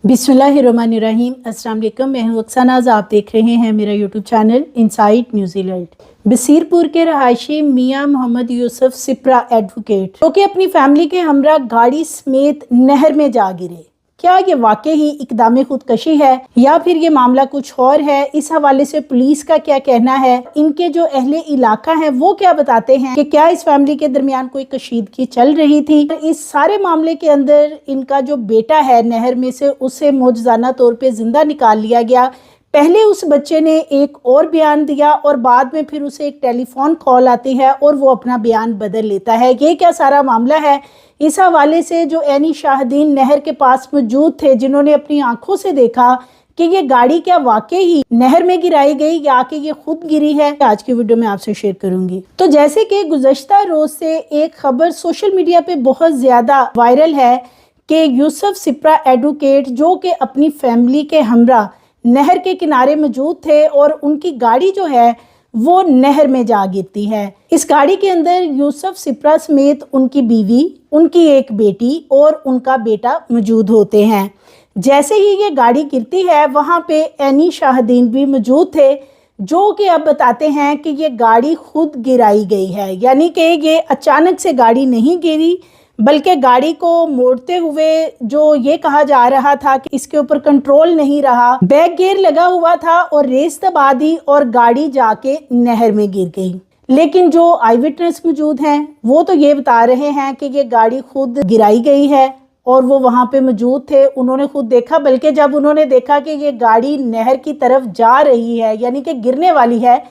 बिस्मिल्लाहिर्रहमानिर्रहीम। अस्सलाम वालेकुम। मैं हूं अक्सानाज़। आप देख रहे हैं मेरा YouTube channel insight New Zealand. Basirpur के रहायशी मियां मोहम्मद यूसुफ सिप्रा एडवोकेट जो कि अपनी फैमिली के हमरा गाड़ी समेत नहर में जा गिरे। क्या ये वाकई ही इकदाम खुदकशी है या फिर ये मामला कुछ और है? इस हवाले से पुलिस का क्या कहना है, इनके जो अहले इलाका हैं वो क्या बताते हैं कि क्या इस फैमिली के दरमियान कोई कशीदगी चल रही थी? इस सारे मामले के अंदर इनका जो बेटा है नहर में से उसे मौजज़ाना तौर पे जिंदा निकाल लिया गया। पहले उस बच्चे ने एक और बयान दिया और बाद में फिर उसे एक टेलीफोन कॉल आती है और वो अपना बयान बदल लेता है। ये क्या सारा मामला है? इस हवाले से जो एनी शाहदीन नहर के पास मौजूद थे, जिन्होंने अपनी आंखों से देखा कि ये गाड़ी क्या वाकई ही नहर में गिराई गई या कि ये खुद गिरी है, आज की वीडियो में आपसे शेयर करूंगी। तो जैसे कि गुज़श्ता रोज से एक खबर सोशल मीडिया पे बहुत ज्यादा वायरल है कि यूसुफ सिप्रा एडवोकेट जो कि अपनी फैमिली के हमरा नहर के किनारे मौजूद थे और उनकी गाड़ी जो है वो नहर में जा गिरती है। इस गाड़ी के अंदर यूसुफ सिप्रा समेत उनकी बीवी, उनकी एक बेटी और उनका बेटा मौजूद होते हैं। जैसे ही ये गाड़ी गिरती है वहाँ पे एनी शाहदीन भी मौजूद थे, जो कि अब बताते हैं कि ये गाड़ी खुद गिराई गई है, यानी कि ये अचानक से गाड़ी नहीं गिरी बल्कि गाड़ी को मोड़ते हुए जो ये कहा जा रहा था कि इसके ऊपर कंट्रोल नहीं रहा, बैक गियर लगा हुआ था और रेस दबा दी और गाड़ी जाके नहर में गिर गई। लेकिन जो आई विटनेस मौजूद हैं वो तो ये बता रहे हैं कि ये गाड़ी खुद गिराई गई है और वो वहाँ पे मौजूद थे, उन्होंने खुद देखा। बल्कि जब उन्होंने देखा कि ये गाड़ी नहर की तरफ जा रही है यानी कि गिरने वाली है,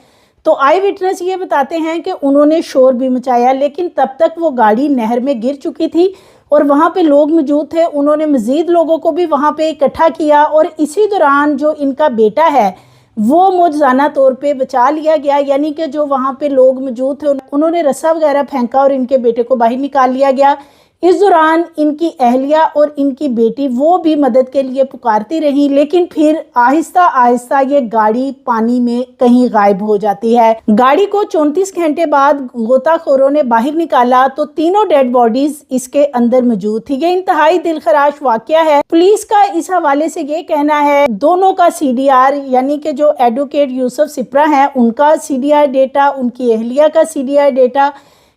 तो आई विटनेस ये बताते हैं कि उन्होंने शोर भी मचाया, लेकिन तब तक वो गाड़ी नहर में गिर चुकी थी और वहाँ पे लोग मौजूद थे। उन्होंने मज़ीद लोगों को भी वहाँ पे इकट्ठा किया और इसी दौरान जो इनका बेटा है वो मौजज़ाना तौर पे बचा लिया गया, यानी कि जो वहाँ पे लोग मौजूद थे उन्होंने रस्सा वगैरह फेंका और इनके बेटे को बाहर निकाल लिया गया। इस दौरान इनकी अहलिया और इनकी बेटी वो भी मदद के लिए पुकारती रही, लेकिन फिर आहिस्ता आहिस्ता ये गाड़ी पानी में कहीं गायब हो जाती है। गाड़ी को 34 घंटे बाद गोताखोरों ने बाहर निकाला तो तीनों डेड बॉडीज इसके अंदर मौजूद थी। ये इंतहाई दिलखराश वाकया है। पुलिस का इस हवाले से ये कहना है दोनों का CDR यानी कि जो एडवोकेट यूसुफ सिप्रा है उनका CDR डेटा, उनकी अहलिया का CDR डेटा,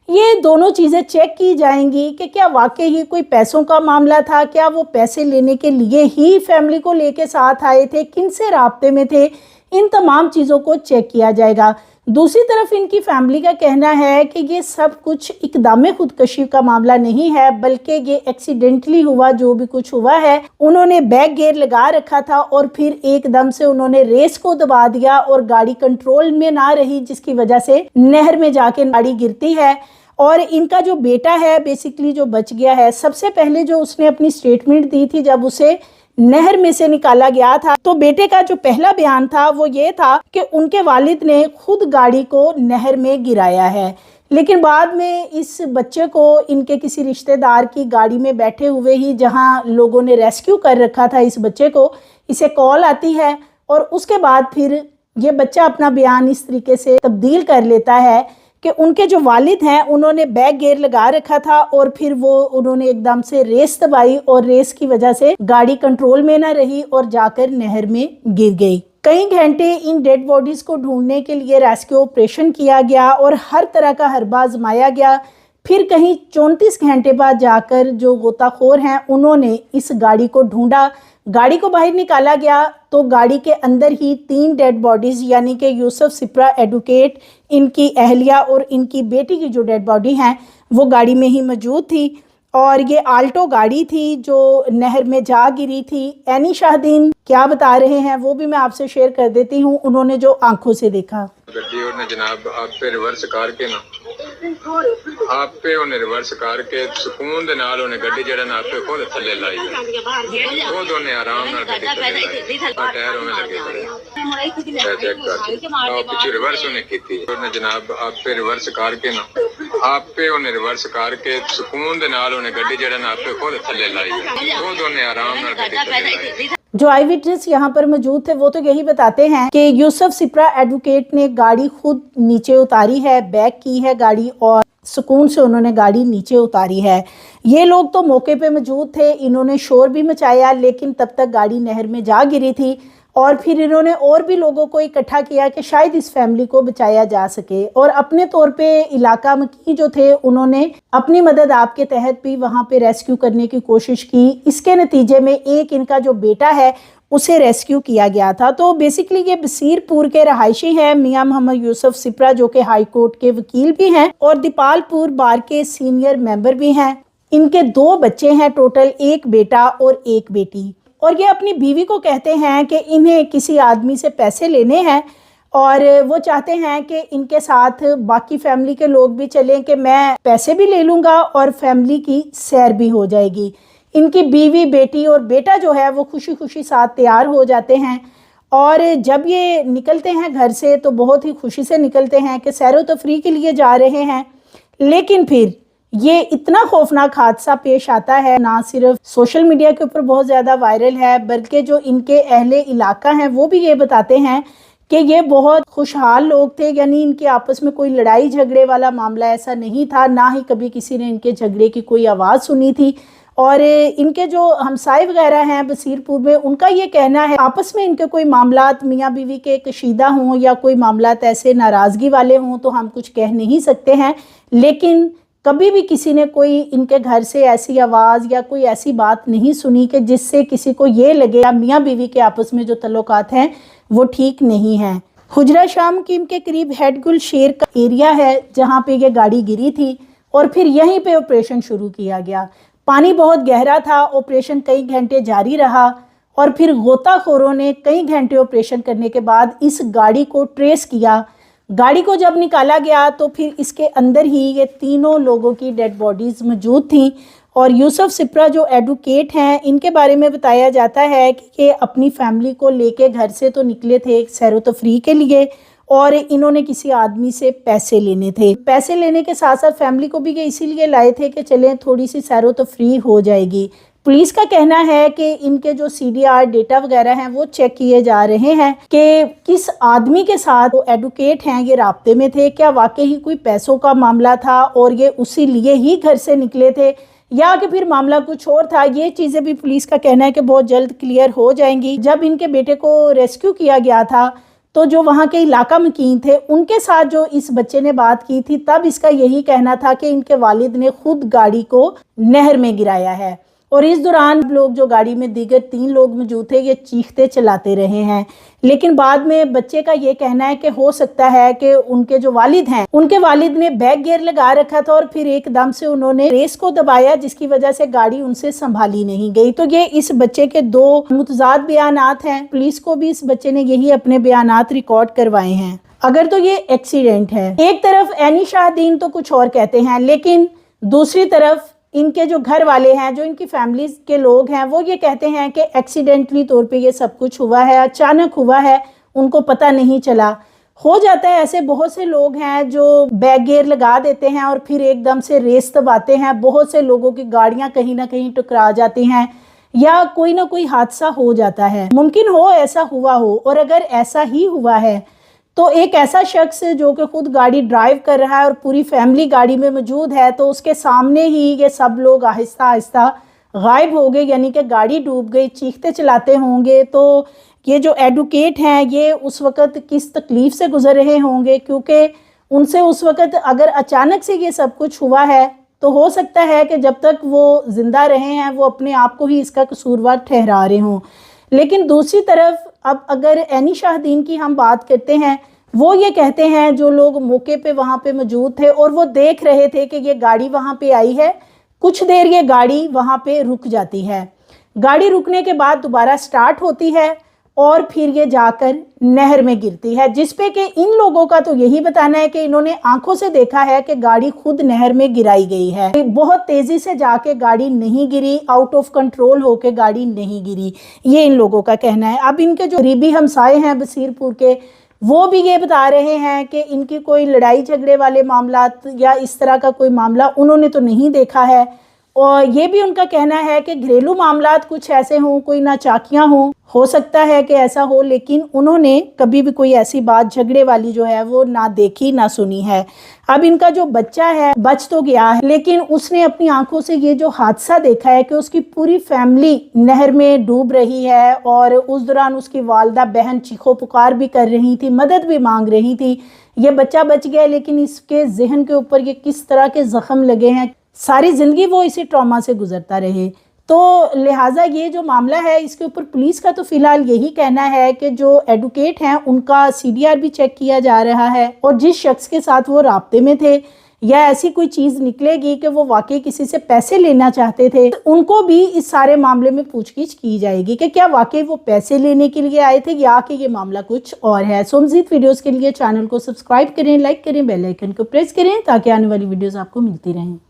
ये दोनों चीज़ें चेक की जाएंगी कि क्या वाकई ही कोई पैसों का मामला था, क्या वो पैसे लेने के लिए ही फैमिली को लेके साथ आए थे, किन से राब्ते में थे, इन तमाम चीज़ों को चेक किया जाएगा। दूसरी तरफ इनकी फैमिली का कहना है कि ये सब कुछ इकदाम खुदकशी का मामला नहीं है बल्कि ये एक्सीडेंटली हुआ। जो भी कुछ हुआ है, उन्होंने बैक गियर लगा रखा था और फिर एकदम से उन्होंने रेस को दबा दिया और गाड़ी कंट्रोल में ना रही, जिसकी वजह से नहर में जाके गाड़ी गिरती है। और इनका जो बेटा है बेसिकली जो बच गया है, सबसे पहले जो उसने अपनी स्टेटमेंट दी थी जब उसे नहर में से निकाला गया था, तो बेटे का जो पहला बयान था वो ये था कि उनके वालिद ने खुद गाड़ी को नहर में गिराया है। लेकिन बाद में इस बच्चे को इनके किसी रिश्तेदार की गाड़ी में बैठे हुए ही, जहां लोगों ने रेस्क्यू कर रखा था इस बच्चे को, इसे कॉल आती है और उसके बाद फिर ये बच्चा अपना बयान इस तरीके से तब्दील कर लेता है कि उनके जो वालिद हैं उन्होंने बैक गियर लगा रखा था और फिर वो उन्होंने एकदम से रेस दबाई और रेस की वजह से गाड़ी कंट्रोल में ना रही और जाकर नहर में गिर गई। कई घंटे इन डेड बॉडीज को ढूंढने के लिए रेस्क्यू ऑपरेशन किया गया और हर तरह का हरबा आजमाया गया। फिर कहीं 34 घंटे बाद जाकर जो गोताखोर हैं उन्होंने इस गाड़ी को ढूंढा, गाड़ी को बाहर निकाला गया तो गाड़ी के अंदर ही 3 डेड बॉडीज यानी कि यूसुफ सिप्रा एडवोकेट, इनकी अहलिया और इनकी बेटी की जो डेड बॉडी हैं वो गाड़ी में ही मौजूद थी। और ये आल्टो गाड़ी थी जो नहर में जा गिरी थी। एनी शाहदीन क्या बता रहे हैं वो भी मैं आपसे शेयर कर देती हूँ, उन्होंने जो आंखों से देखा। जनाब आप पे रिवर्स करके ना आप पे उन्हें रिवर्स करके सुकून दे नाल उन्हें गड्डी जड़ा ना पे खुद थल्ले लाई वो दोने आराम नाल गड्डी थल्ले टायर उन्हें लगे पड़े चेक कर आप पीछे रिवर्स उन्हें कीती उन्हें जनाब आप पे रिवर्स करके ना आप पे उन्हें रिवर्स करके सुकून दे नाल उन्हें गड्डी जड़ा ना पे खुद थल्ले लाई वो दोने आराम नाल गड्डी थल्ले लाई। जो आई विटनेस यहाँ पर मौजूद थे वो तो यही बताते हैं कि यूसुफ सिप्रा एडवोकेट ने गाड़ी खुद नीचे उतारी है, बैक की है गाड़ी और सुकून से उन्होंने गाड़ी नीचे उतारी है। ये लोग तो मौके पे मौजूद थे, इन्होंने शोर भी मचाया, लेकिन तब तक गाड़ी नहर में जा गिरी थी और फिर इन्होंने और भी लोगों को इकट्ठा किया कि शायद इस फैमिली को बचाया जा सके। और अपने तौर पे इलाका मकी जो थे उन्होंने अपनी मदद आपके तहत भी वहाँ पे रेस्क्यू करने की कोशिश की। इसके नतीजे में एक इनका जो बेटा है उसे रेस्क्यू किया गया था। तो बेसिकली ये बसीरपुर के रहायशी हैं मियां मोहम्मद यूसुफ सिप्रा, जो कि हाई कोर्ट के वकील भी हैं और दीपालपुर बार के सीनियर मेंबर भी हैं। इनके 2 बच्चे हैं टोटल, एक बेटा और एक बेटी। और ये अपनी बीवी को कहते हैं कि इन्हें किसी आदमी से पैसे लेने हैं और वो चाहते हैं कि इनके साथ बाकी फैमिली के लोग भी चलें, कि मैं पैसे भी ले लूँगा और फैमिली की सैर भी हो जाएगी। इनकी बीवी, बेटी और बेटा जो है वो खुशी खुशी साथ तैयार हो जाते हैं और जब ये निकलते हैं घर से तो बहुत ही खुशी से निकलते हैं कि सैर व तफरीह के लिए जा रहे हैं। लेकिन फिर ये इतना खौफनाक हादसा पेश आता है, ना सिर्फ सोशल मीडिया के ऊपर बहुत ज़्यादा वायरल है, बल्कि जो इनके अहले इलाका हैं वो भी ये बताते हैं कि ये बहुत खुशहाल लोग थे, यानी इनके आपस में कोई लड़ाई झगड़े वाला मामला ऐसा नहीं था, ना ही कभी किसी ने इनके झगड़े की कोई आवाज़ सुनी थी। और इनके जो हमसाए वगैरह हैं बसीरपुर में, उनका ये कहना है आपस में इनके कोई मामलात मियाँ बीवी के कशीदा हों या कोई मामलात ऐसे नाराज़गी वाले हों तो हम कुछ कह नहीं सकते हैं, लेकिन कभी भी किसी ने कोई इनके घर से ऐसी आवाज़ या कोई ऐसी बात नहीं सुनी कि जिससे किसी को ये लगे या मियाँ बीवी के आपस में जो तल्लुकात हैं वो ठीक नहीं हैं। हुजरा शाह मुकीम के करीब हेडगुल शेर का एरिया है जहाँ पे ये गाड़ी गिरी थी और फिर यहीं पे ऑपरेशन शुरू किया गया। पानी बहुत गहरा था, ऑपरेशन कई घंटे जारी रहा और फिर गोताखोरों ने कई घंटे ऑपरेशन करने के बाद इस गाड़ी को ट्रेस किया। गाड़ी को जब निकाला गया तो फिर इसके अंदर ही ये तीनों लोगों की डेड बॉडीज़ मौजूद थी। और यूसुफ सिप्रा जो एडवोकेट हैं, इनके बारे में बताया जाता है कि ये अपनी फैमिली को लेके घर से तो निकले थे सैर व तफरीह के लिए और इन्होंने किसी आदमी से पैसे लेने थे। पैसे लेने के साथ साथ फैमिली को भी ये इसीलिए लाए थे कि चलें थोड़ी सी सैर व तफरीह हो जाएगी। पुलिस का कहना है कि इनके जो CDR डेटा वगैरह हैं वो चेक किए जा रहे हैं कि किस आदमी के साथ वो एडवोकेट हैं ये राब्ते में थे, क्या वाकई ही कोई पैसों का मामला था और ये उसी लिए ही घर से निकले थे या कि फिर मामला कुछ और था। ये चीज़ें भी पुलिस का कहना है कि बहुत जल्द क्लियर हो जाएंगी। जब इनके बेटे को रेस्क्यू किया गया था तो जो वहाँ के इलाका मकीन थे उनके साथ जो इस बच्चे ने बात की थी, तब इसका यही कहना था कि इनके वालिद ने खुद गाड़ी को नहर में गिराया है। और इस दौरान लोग जो गाड़ी में दीगर 3 लोग मौजूद थे ये चीखते चलाते रहे हैं। लेकिन बाद में बच्चे का ये कहना है कि हो सकता है कि उनके जो वालिद हैं उनके वालिद ने बैक गियर लगा रखा था और फिर एकदम से उन्होंने रेस को दबाया, जिसकी वजह से गाड़ी उनसे संभाली नहीं गई। तो ये इस बच्चे के 2 मुतजाद बयानात हैं। पुलिस को भी इस बच्चे ने यही अपने बयानात रिकॉर्ड करवाए हैं। अगर तो ये एक्सीडेंट है, एक तरफ एनी शाहदीन तो कुछ और कहते हैं, लेकिन दूसरी तरफ इनके जो घर वाले हैं, जो इनकी फैमिली के लोग हैं, वो ये कहते हैं कि एक्सीडेंटली तौर पे ये सब कुछ हुआ है, अचानक हुआ है, उनको पता नहीं चला। हो जाता है, ऐसे बहुत से लोग हैं जो बैक गियर लगा देते हैं और फिर एकदम से रेस दबाते हैं। बहुत से लोगों की गाड़ियां कहीं ना कहीं टकरा जाती हैं या कोई ना कोई हादसा हो जाता है। मुमकिन हो ऐसा हुआ हो, और अगर ऐसा ही हुआ है तो एक ऐसा शख्स जो कि खुद गाड़ी ड्राइव कर रहा है और पूरी फैमिली गाड़ी में मौजूद है, तो उसके सामने ही ये सब लोग आहिस्ता आहिस्ता गायब हो गए, यानी कि गाड़ी डूब गई, चीखते चलाते होंगे। तो ये जो एडवोकेट हैं ये उस वक़्त किस तकलीफ़ से गुजर रहे होंगे, क्योंकि उनसे उस वक़्त अगर अचानक से ये सब कुछ हुआ है तो हो सकता है कि जब तक वो ज़िंदा रहे हैं वो अपने आप को ही इसका कसूरवार ठहरा रहे हों। लेकिन दूसरी तरफ अब अगर एनी शाहदीन की हम बात करते हैं, वो ये कहते हैं जो लोग मौके पे वहाँ पे मौजूद थे और वो देख रहे थे कि ये गाड़ी वहाँ पे आई है, कुछ देर ये गाड़ी वहाँ पे रुक जाती है, गाड़ी रुकने के बाद दोबारा स्टार्ट होती है और फिर ये जाकर नहर में गिरती है, जिस पे कि इन लोगों का तो यही बताना है कि इन्होंने आंखों से देखा है कि गाड़ी खुद नहर में गिराई गई है। बहुत तेजी से जाके गाड़ी नहीं गिरी, आउट ऑफ कंट्रोल होके गाड़ी नहीं गिरी, ये इन लोगों का कहना है। अब इनके जो करीबी हमसाए हैं बसीरपुर के, वो भी ये बता रहे हैं कि इनकी कोई लड़ाई झगड़े वाले मामला या इस तरह का कोई मामला उन्होंने तो नहीं देखा है। اور یہ بھی ان کا کہنا ہے کہ گھریلو معاملات کچھ ایسے ہوں, کوئی ناچاکیاں ہوں, ہو سکتا ہے کہ ایسا ہو, لیکن انہوں نے کبھی بھی کوئی ایسی بات جھگڑے والی جو ہے وہ نہ دیکھی نہ سنی ہے. اب ان کا جو بچہ ہے بچ تو گیا ہے, لیکن اس نے اپنی آنکھوں سے یہ جو حادثہ دیکھا ہے کہ اس کی پوری فیملی نہر میں ڈوب رہی ہے, اور اس دوران اس کی والدہ بہن چیخو پکار بھی کر رہی تھی, مدد بھی مانگ رہی تھی. یہ بچہ بچ گیا, لیکن اس کے ذہن کے اوپر یہ کس طرح کے زخم لگے ہیں, ساری زندگی وہ اسی ٹراما سے گزرتا رہے. تو لہٰذا یہ جو معاملہ ہے اس کے اوپر پولیس کا تو فی الحال یہی کہنا ہے کہ جو ایڈوکیٹ ہیں ان کا CDR بھی چیک کیا جا رہا ہے, اور جس شخص کے ساتھ وہ رابطے میں تھے یا ایسی کوئی چیز نکلے گی کہ وہ واقعی کسی سے پیسے لینا چاہتے تھے, ان کو بھی اس سارے معاملے میں پوچھ گچھ کی جائے گی کہ کیا واقعی وہ پیسے لینے کے لیے آئے تھے یا کہ یہ معاملہ کچھ اور ہے. سو مزید ویڈیوز کے لیے چینل کو سبسکرائب کریں, لائک کریں, بیل آئیکن کو پریس کریں تاکہ آنے والی ویڈیوز آپ کو ملتی رہیں.